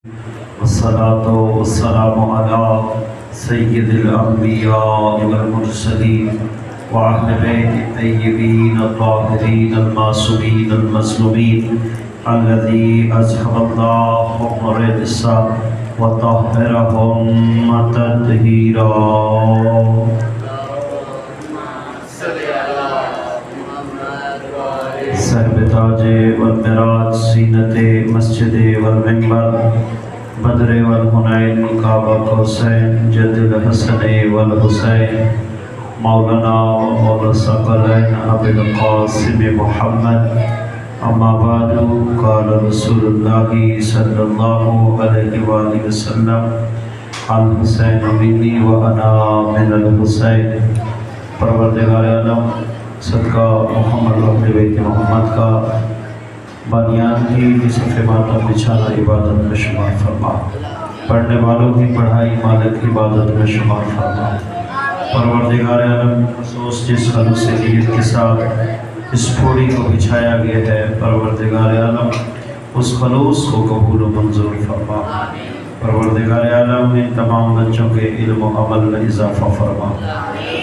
والصلاة والسلام على سيد الأنبياء والمرسلين وأهل بيت الطيبين الطاهرين المعصومين المظلومين الذي أذهب الله الرجس وطهرهم تطهيرا. صاحب تاج والمراج زینت مسجد والمنبر بدر والحنین کعبہ قوسین جد الحسن والحسین مولانا ومولا الثقلین ابی القاسم محمد. اما بعد قال رسول اللہ صلی اللہ علیہ وآلہ وسلم الحسین منی وانا من الحسین. پروردگار عالم صدقہ محمد اہل بیت محمد کا بانیان کی صفحہ ماتم بچھانا عبادت میں شمار فرما، پڑھنے والوں کی پڑھائی مالک عبادت میں شمار فرما. پروردگار عالم خصوص جس خلوصیت کے ساتھ اس پھوڑی کو بچھایا گیا ہے، پروردگار عالم اس خلوص کو قبول و منظور فرما. پروردگار عالم ان تمام بچوں کے علم و عمل میں اضافہ فرما.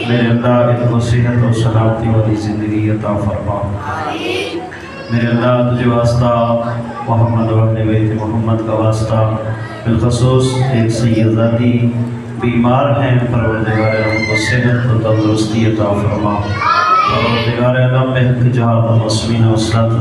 میرے اللہ ان کو صحت و سلامتی والی زندگی عطا فرما. میرے اللہ تجھے واسطہ محمد و اہل بیت محمد کا واسطہ، بالخصوص ایک سیدزادی بیمار ہیں، پروردگار عالم کو صحت و تندرستی عطا فرما. پروردگار عالم بہت جہاد و مسلمین و صلاۃ